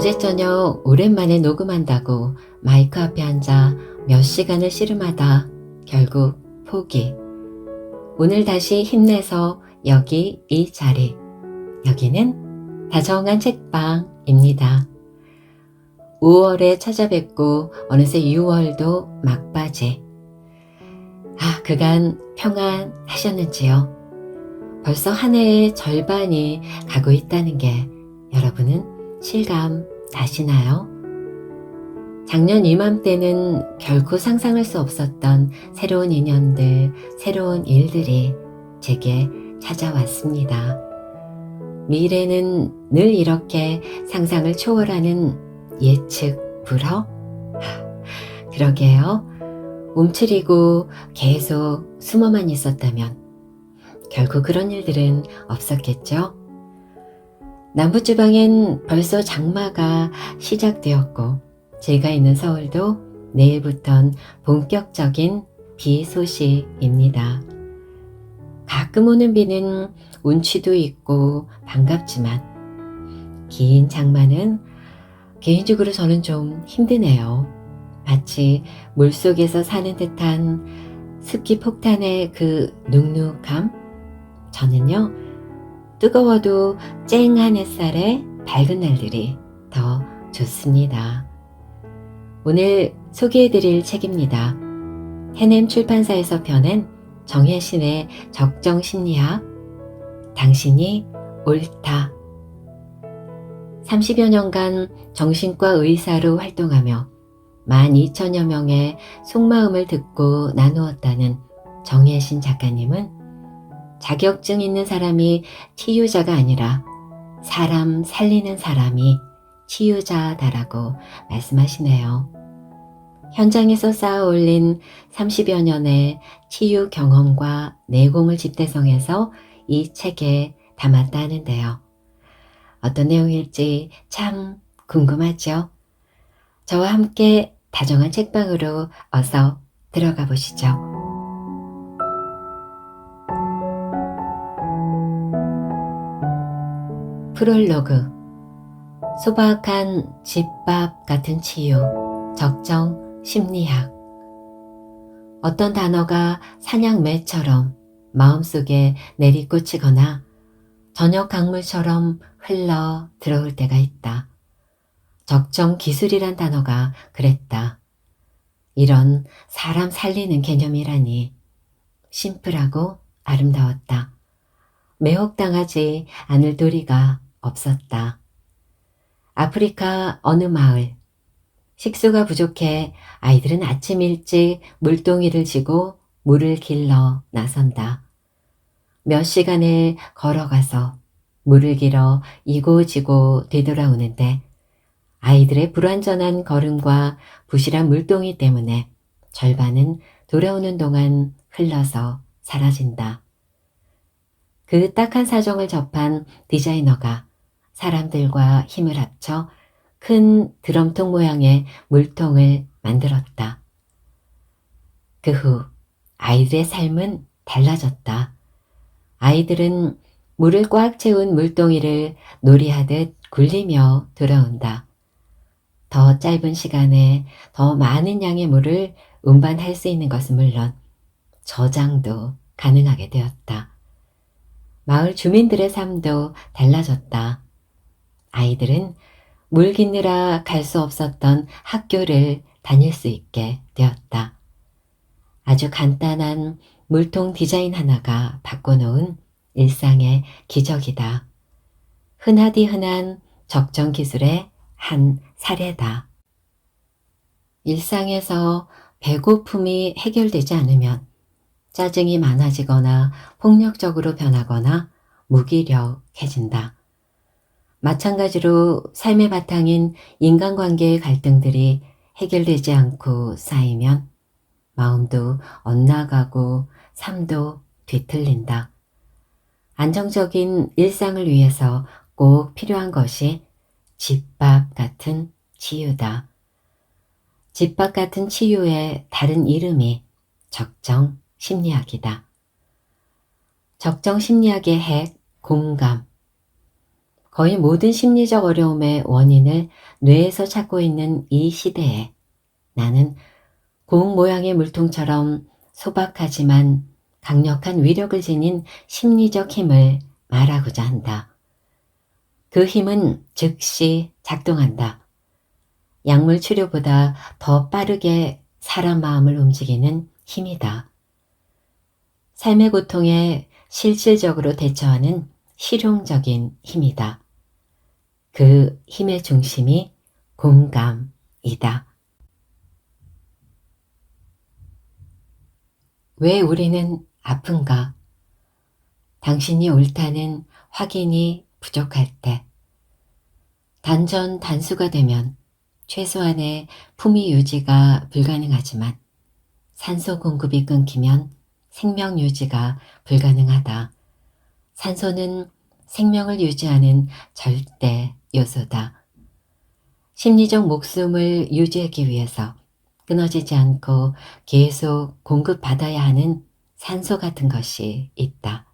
어제 저녁 오랜만에 녹음한다고 마이크 앞에 앉아 몇 시간을 씨름하다 결국 포기. 오늘 다시 힘내서 여기 이 자리. 여기는 다정한 책방입니다. 5월에 찾아뵙고 어느새 6월도 막바지. 그간 평안하셨는지요? 벌써 한 해의 절반이 가고 있다는 게 여러분은 실감 나시나요? 작년 이맘때는 결코 상상할 수 없었던 새로운 인연들, 새로운 일들이 제게 찾아왔습니다. 미래는 늘 이렇게 상상을 초월하는 예측 불허? 그러게요. 움츠리고 계속 숨어만 있었다면 결국 그런 일들은 없었겠죠? 남부지방엔 벌써 장마가 시작되었고 제가 있는 서울도 내일부턴 본격적인 비 소식입니다. 가끔 오는 비는 운치도 있고 반갑지만 긴 장마는 개인적으로 저는 좀 힘드네요. 마치 물속에서 사는 듯한 습기 폭탄의 그 눅눅함? 저는요, 뜨거워도 쨍한 햇살에 밝은 날들이 더 좋습니다. 오늘 소개해드릴 책입니다. 해냄 출판사에서 펴낸 정혜신의 적정심리학, 당신이 옳다. 30여 년간 정신과 의사로 활동하며 12,000여 명의 속마음을 듣고 나누었다는 정혜신 작가님은 자격증 있는 사람이 치유자가 아니라 사람 살리는 사람이 치유자다라고 말씀하시네요. 현장에서 쌓아 올린 30여 년의 치유 경험과 내공을 집대성해서 이 책에 담았다 하는데요. 어떤 내용일지 참 궁금하죠? 저와 함께 다정한 책방으로 어서 들어가 보시죠. 프롤로그. 소박한 집밥 같은 치유, 적정 심리학. 어떤 단어가 사냥매처럼 마음속에 내리꽂히거나 저녁 강물처럼 흘러 들어올 때가 있다. 적정 기술이란 단어가 그랬다. 이런 사람 살리는 개념이라니 심플하고 아름다웠다. 매혹당하지 않을 도리가 없었다. 아프리카 어느 마을. 식수가 부족해 아이들은 아침 일찍 물동이를 지고 물을 길러 나선다. 몇 시간을 걸어가서 물을 길어 이고지고 되돌아오는데 아이들의 불완전한 걸음과 부실한 물동이 때문에 절반은 돌아오는 동안 흘러서 사라진다. 그 딱한 사정을 접한 디자이너가 사람들과 힘을 합쳐 큰 드럼통 모양의 물통을 만들었다. 그 후 아이들의 삶은 달라졌다. 아이들은 물을 꽉 채운 물동이를 놀이하듯 굴리며 돌아온다. 더 짧은 시간에 더 많은 양의 물을 운반할 수 있는 것은 물론 저장도 가능하게 되었다. 마을 주민들의 삶도 달라졌다. 아이들은 물 깃느라 갈 수 없었던 학교를 다닐 수 있게 되었다. 아주 간단한 물통 디자인 하나가 바꿔놓은 일상의 기적이다. 흔하디 흔한 적정 기술의 한 사례다. 일상에서 배고픔이 해결되지 않으면 짜증이 많아지거나 폭력적으로 변하거나 무기력해진다. 마찬가지로 삶의 바탕인 인간관계의 갈등들이 해결되지 않고 쌓이면 마음도 엇나가고 삶도 뒤틀린다. 안정적인 일상을 위해서 꼭 필요한 것이 집밥 같은 치유다. 집밥 같은 치유의 다른 이름이 적정 심리학이다. 적정 심리학의 핵, 공감. 거의 모든 심리적 어려움의 원인을 뇌에서 찾고 있는 이 시대에 나는 공 모양의 물통처럼 소박하지만 강력한 위력을 지닌 심리적 힘을 말하고자 한다. 그 힘은 즉시 작동한다. 약물 치료보다 더 빠르게 사람 마음을 움직이는 힘이다. 삶의 고통에 실질적으로 대처하는 실용적인 힘이다. 그 힘의 중심이 공감이다. 왜 우리는 아픈가? 당신이 옳다는 확인이 부족할 때, 단전 단수가 되면 최소한의 품위 유지가 불가능하지만 산소 공급이 끊기면 생명 유지가 불가능하다. 산소는 생명을 유지하는 절대 요소다. 심리적 목숨을 유지하기 위해서 끊어지지 않고 계속 공급받아야 하는 산소 같은 것이 있다.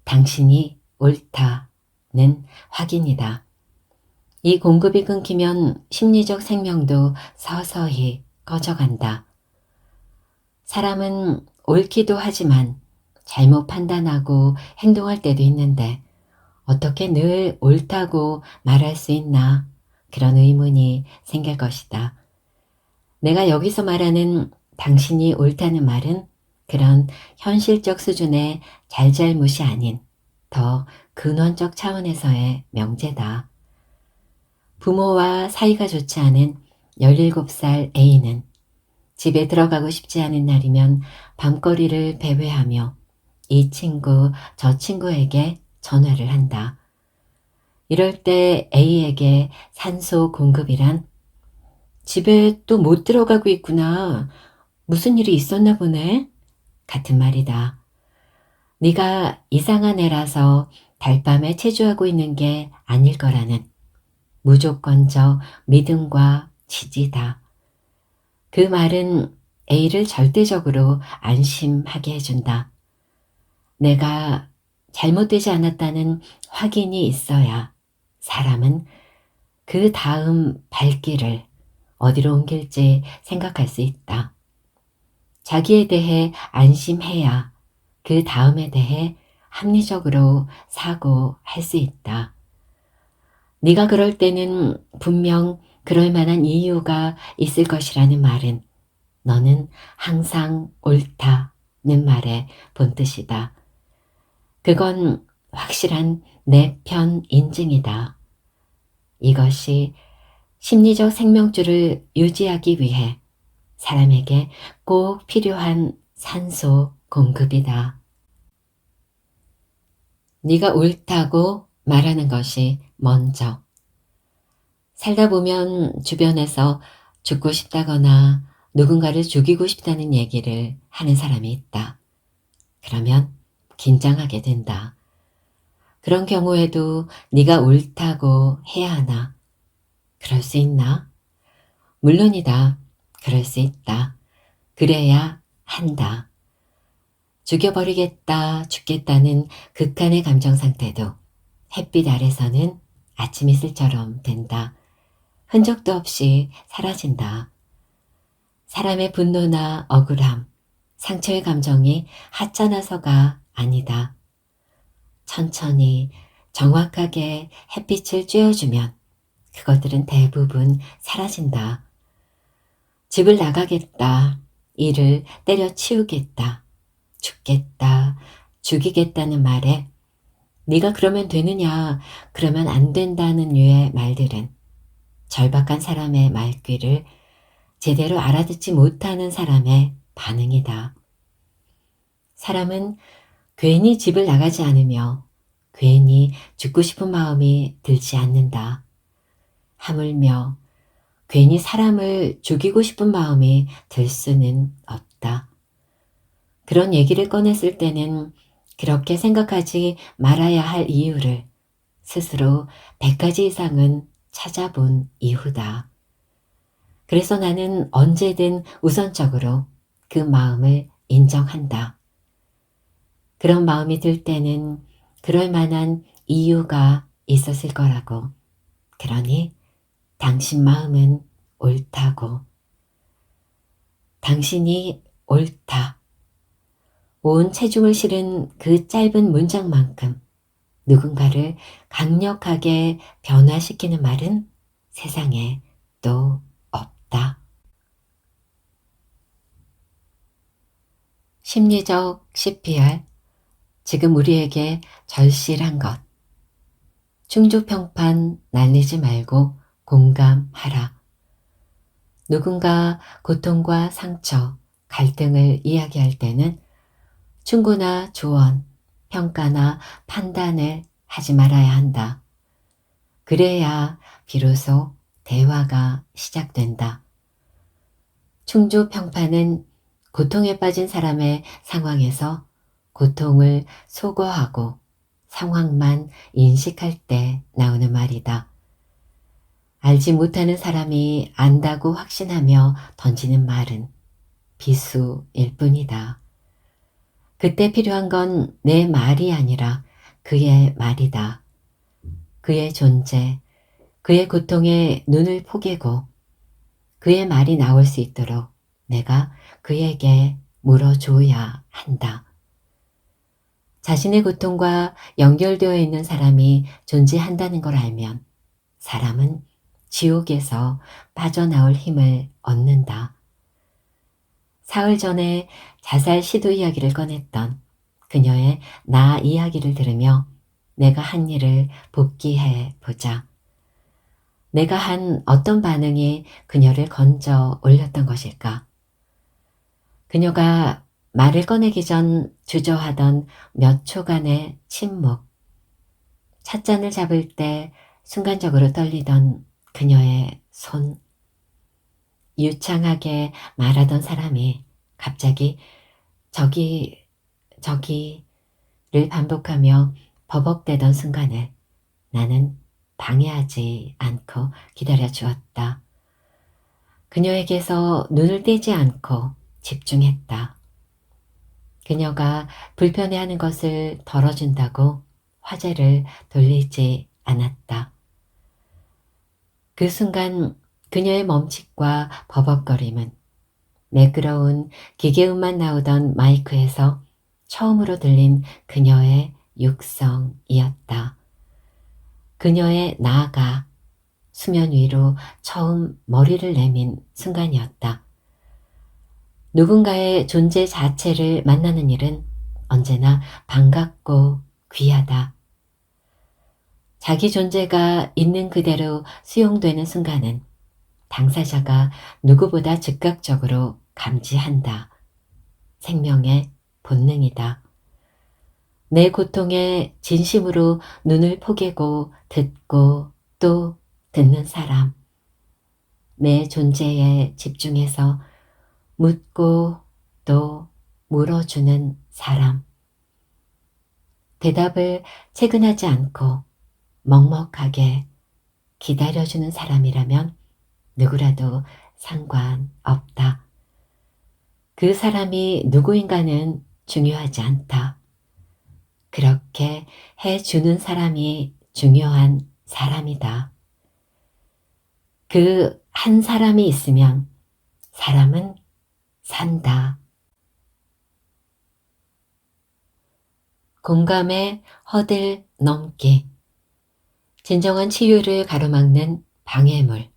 당신이 옳다는 확인이다. 이 공급이 끊기면 심리적 생명도 서서히 꺼져간다. 사람은 옳기도 하지만 잘못 판단하고 행동할 때도 있는데 어떻게 늘 옳다고 말할 수 있나 그런 의문이 생길 것이다. 내가 여기서 말하는 당신이 옳다는 말은 그런 현실적 수준의 잘잘못이 아닌 더 근원적 차원에서의 명제다. 부모와 사이가 좋지 않은 17살 A는 집에 들어가고 싶지 않은 날이면 밤거리를 배회하며 이 친구 저 친구에게 전화를 한다. 이럴 때 A에게 산소 공급이란 집에 또 못 들어가고 있구나. 무슨 일이 있었나 보네. 같은 말이다. 네가 이상한 애라서 달밤에 체조하고 있는 게 아닐 거라는 무조건적 믿음과 지지다. 그 말은 A를 절대적으로 안심하게 해준다. 내가 잘못되지 않았다는 확인이 있어야 사람은 그 다음 발길을 어디로 옮길지 생각할 수 있다. 자기에 대해 안심해야 그 다음에 대해 합리적으로 사고할 수 있다. 네가 그럴 때는 분명 그럴 만한 이유가 있을 것이라는 말은 너는 항상 옳다는 말의 본뜻이다. 그건 확실한 내 편 인증이다. 이것이 심리적 생명줄을 유지하기 위해 사람에게 꼭 필요한 산소 공급이다. 네가 옳다고 말하는 것이 먼저. 살다 보면 주변에서 죽고 싶다거나 누군가를 죽이고 싶다는 얘기를 하는 사람이 있다. 그러면 긴장하게 된다. 그런 경우에도 네가 옳다고 해야 하나? 그럴 수 있나? 물론이다. 그럴 수 있다. 그래야 한다. 죽여버리겠다, 죽겠다는 극한의 감정 상태도 햇빛 아래서는 아침 이슬처럼 된다. 흔적도 없이 사라진다. 사람의 분노나 억울함, 상처의 감정이 하찮아서가 아니다. 천천히 정확하게 햇빛을 쬐어주면 그것들은 대부분 사라진다. 집을 나가겠다, 일을 때려치우겠다, 죽겠다, 죽이겠다는 말에 네가 그러면 되느냐, 그러면 안 된다는 류의 말들은 절박한 사람의 말귀를 제대로 알아듣지 못하는 사람의 반응이다. 사람은 괜히 집을 나가지 않으며 괜히 죽고 싶은 마음이 들지 않는다. 하물며 괜히 사람을 죽이고 싶은 마음이 들 수는 없다. 그런 얘기를 꺼냈을 때는 그렇게 생각하지 말아야 할 이유를 스스로 100가지 이상은 찾아본 이후다. 그래서 나는 언제든 우선적으로 그 마음을 인정한다. 그런 마음이 들 때는 그럴 만한 이유가 있었을 거라고. 그러니 당신 마음은 옳다고. 당신이 옳다. 온 체중을 실은 그 짧은 문장만큼 누군가를 강력하게 변화시키는 말은 세상에 또 없다. 심리적 CPR, 지금 우리에게 절실한 것. 충주평판 날리지 말고 공감하라. 누군가 고통과 상처, 갈등을 이야기할 때는 충고나 조언, 평가나 판단을 하지 말아야 한다. 그래야 비로소 대화가 시작된다. 충주평판은 고통에 빠진 사람의 상황에서 고통을 소거하고 상황만 인식할 때 나오는 말이다. 알지 못하는 사람이 안다고 확신하며 던지는 말은 비수일 뿐이다. 그때 필요한 건 내 말이 아니라 그의 말이다. 그의 존재, 그의 고통에 눈을 포개고 그의 말이 나올 수 있도록 내가 그에게 물어줘야 한다. 자신의 고통과 연결되어 있는 사람이 존재한다는 걸 알면 사람은 지옥에서 빠져나올 힘을 얻는다. 사흘 전에 자살 시도 이야기를 꺼냈던 그녀의 나 이야기를 들으며 내가 한 일을 복기해 보자. 내가 한 어떤 반응이 그녀를 건져 올렸던 것일까? 그녀가 말을 꺼내기 전 주저하던 몇 초간의 침묵, 찻잔을 잡을 때 순간적으로 떨리던 그녀의 손, 유창하게 말하던 사람이 갑자기 저기를 반복하며 버벅대던 순간을 나는 방해하지 않고 기다려 주었다. 그녀에게서 눈을 떼지 않고 집중했다. 그녀가 불편해하는 것을 덜어준다고 화제를 돌리지 않았다. 그 순간 그녀의 멈칫과 버벅거림은 매끄러운 기계음만 나오던 마이크에서 처음으로 들린 그녀의 육성이었다. 그녀의 나가 수면 위로 처음 머리를 내민 순간이었다. 누군가의 존재 자체를 만나는 일은 언제나 반갑고 귀하다. 자기 존재가 있는 그대로 수용되는 순간은 당사자가 누구보다 즉각적으로 감지한다. 생명의 본능이다. 내 고통에 진심으로 눈을 포개고 듣고 또 듣는 사람. 내 존재에 집중해서 묻고 또 물어주는 사람. 대답을 채근하지 않고 먹먹하게 기다려주는 사람이라면 누구라도 상관없다. 그 사람이 누구인가는 중요하지 않다. 그렇게 해주는 사람이 중요한 사람이다. 그 한 사람이 있으면 사람은 산다. 공감의 허들 넘기. 진정한 치유를 가로막는 방해물.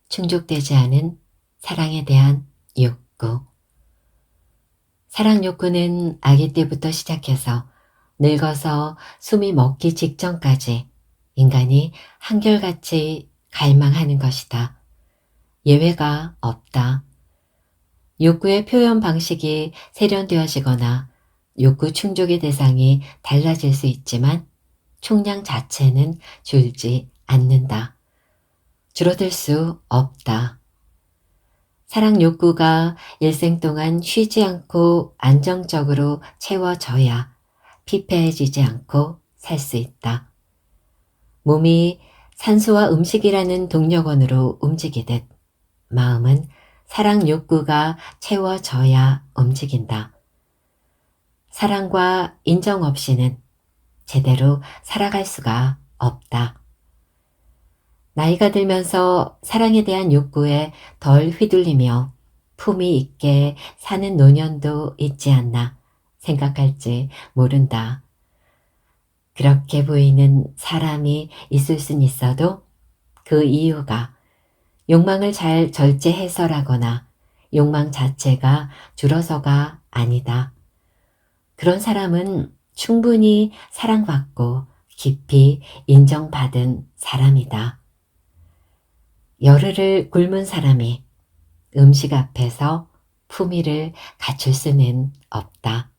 충족되지 않은 사랑에 대한 욕구. 사랑 욕구는 아기 때부터 시작해서 늙어서 숨이 먹기 직전까지 인간이 한결같이 갈망하는 것이다. 예외가 없다. 욕구의 표현 방식이 세련되어지거나 욕구 충족의 대상이 달라질 수 있지만 총량 자체는 줄지 않는다. 줄어들 수 없다. 사랑 욕구가 일생 동안 쉬지 않고 안정적으로 채워져야 피폐해지지 않고 살 수 있다. 몸이 산소와 음식이라는 동력원으로 움직이듯 마음은 사랑 욕구가 채워져야 움직인다. 사랑과 인정 없이는 제대로 살아갈 수가 없다. 나이가 들면서 사랑에 대한 욕구에 덜 휘둘리며 품위 있게 사는 노년도 있지 않나 생각할지 모른다. 그렇게 보이는 사람이 있을 순 있어도 그 이유가 욕망을 잘 절제해서라거나 욕망 자체가 줄어서가 아니다. 그런 사람은 충분히 사랑받고 깊이 인정받은 사람이다. 열흘을 굶은 사람이 음식 앞에서 품위를 갖출 수는 없다.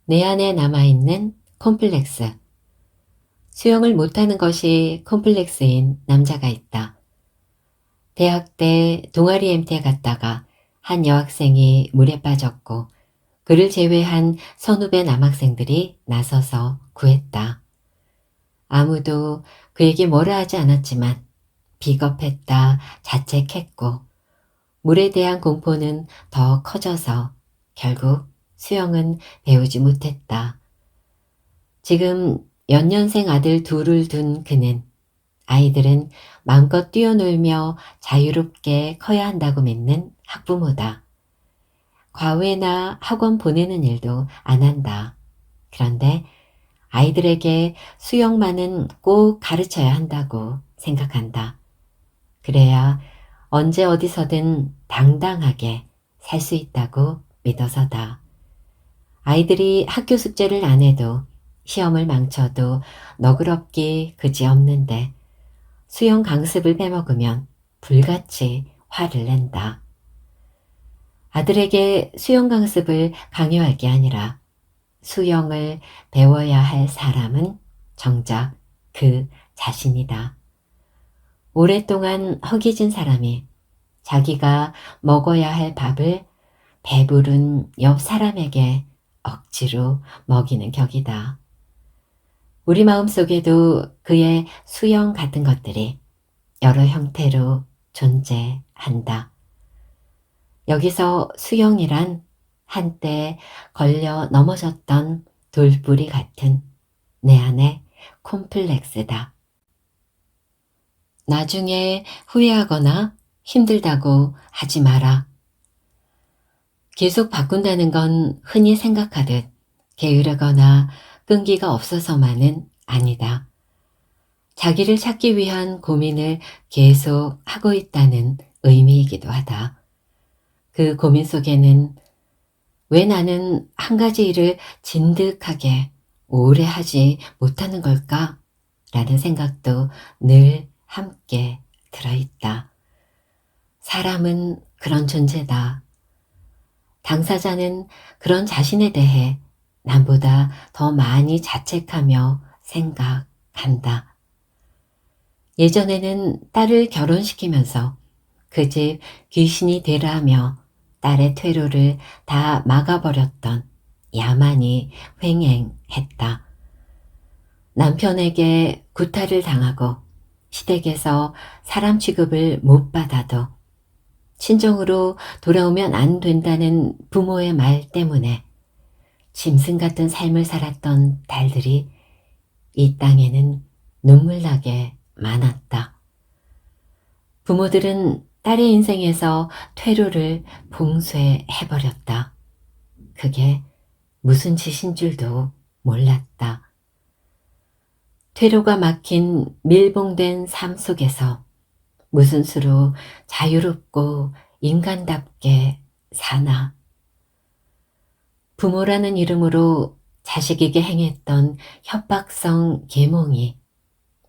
내 안에 남아있는 콤플렉스. 수영을 못하는 것이 콤플렉스인 남자가 있다. 대학 때 동아리 MT에 갔다가 한 여학생이 물에 빠졌고 그를 제외한 선후배 남학생들이 나서서 구했다. 아무도 그에게 뭐라 하지 않았지만 비겁했다 자책했고 물에 대한 공포는 더 커져서 결국 수영은 배우지 못했다. 지금 연년생 아들 둘을 둔 그는 아이들은 마음껏 뛰어놀며 자유롭게 커야 한다고 믿는 학부모다. 과외나 학원 보내는 일도 안 한다. 그런데 아이들에게 수영만은 꼭 가르쳐야 한다고 생각한다. 그래야 언제 어디서든 당당하게 살 수 있다고 믿어서다. 아이들이 학교 숙제를 안 해도 시험을 망쳐도 너그럽기 그지없는데 수영 강습을 빼먹으면 불같이 화를 낸다. 아들에게 수영 강습을 강요할 게 아니라 수영을 배워야 할 사람은 정작 그 자신이다. 오랫동안 허기진 사람이 자기가 먹어야 할 밥을 배부른 옆 사람에게 억지로 먹이는 격이다. 우리 마음속에도 그의 수영 같은 것들이 여러 형태로 존재한다. 여기서 수영이란 한때 걸려 넘어졌던 돌뿌리 같은 내 안의 콤플렉스다. 나중에 후회하거나 힘들다고 하지 마라. 계속 바꾼다는 건 흔히 생각하듯 게으르거나 끈기가 없어서만은 아니다. 자기를 찾기 위한 고민을 계속 하고 있다는 의미이기도 하다. 그 고민 속에는 왜 나는 한 가지 일을 진득하게 오래 하지 못하는 걸까? 라는 생각도 늘 함께 들어있다. 사람은 그런 존재다. 당사자는 그런 자신에 대해 남보다 더 많이 자책하며 생각한다. 예전에는 딸을 결혼시키면서 그 집 귀신이 되라며 딸의 퇴로를 다 막아버렸던 야만이 횡행했다. 남편에게 구타를 당하고 시댁에서 사람 취급을 못 받아도 친정으로 돌아오면 안 된다는 부모의 말 때문에 짐승 같은 삶을 살았던 딸들이 이 땅에는 눈물나게 많았다. 부모들은 딸의 인생에서 퇴로를 봉쇄해버렸다. 그게 무슨 짓인 줄도 몰랐다. 퇴로가 막힌 밀봉된 삶 속에서 무슨 수로 자유롭고 인간답게 사나. 부모라는 이름으로 자식에게 행했던 협박성 계몽이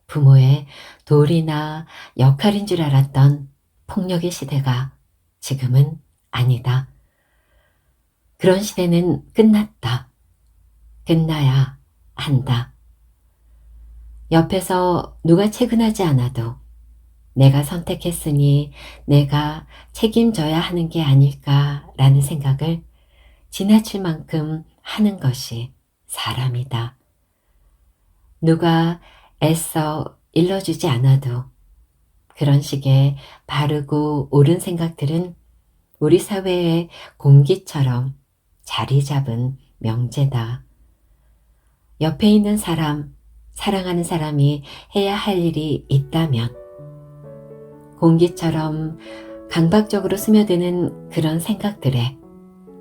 부모의 도리나 역할인 줄 알았던 폭력의 시대가 지금은 아니다. 그런 시대는 끝났다. 끝나야 한다. 옆에서 누가 채근하지 않아도 내가 선택했으니 내가 책임져야 하는 게 아닐까라는 생각을 지나칠 만큼 하는 것이 사람이다. 누가 애써 일러주지 않아도 그런 식의 바르고 옳은 생각들은 우리 사회의 공기처럼 자리 잡은 명제다. 옆에 있는 사람, 사랑하는 사람이 해야 할 일이 있다면 공기처럼 강박적으로 스며드는 그런 생각들에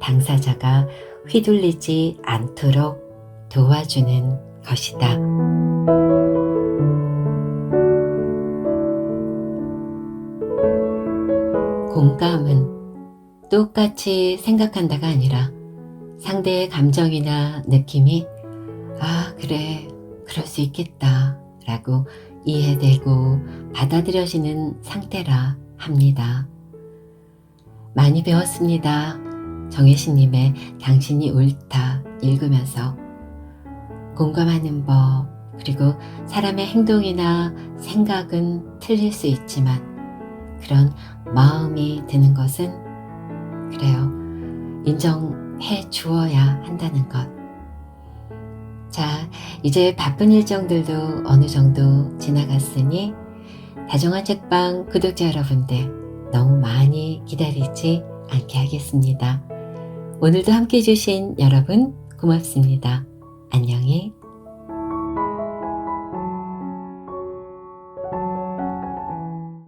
당사자가 휘둘리지 않도록 도와주는 것이다. 공감은 똑같이 생각한다가 아니라 상대의 감정이나 느낌이 아, 그래, 그럴 수 있겠다 라고 이해되고 받아들여지는 상태라 합니다. 많이 배웠습니다. 정혜신님의 당신이 옳다 읽으면서 공감하는 법, 그리고 사람의 행동이나 생각은 틀릴 수 있지만 그런 마음이 드는 것은 그래요. 인정해 주어야 한다는 것. 자, 이제 바쁜 일정들도 어느 정도 지나갔으니 다정한 책방 구독자 여러분들 너무 많이 기다리지 않게 하겠습니다. 오늘도 함께 해주신 여러분 고맙습니다. 안녕히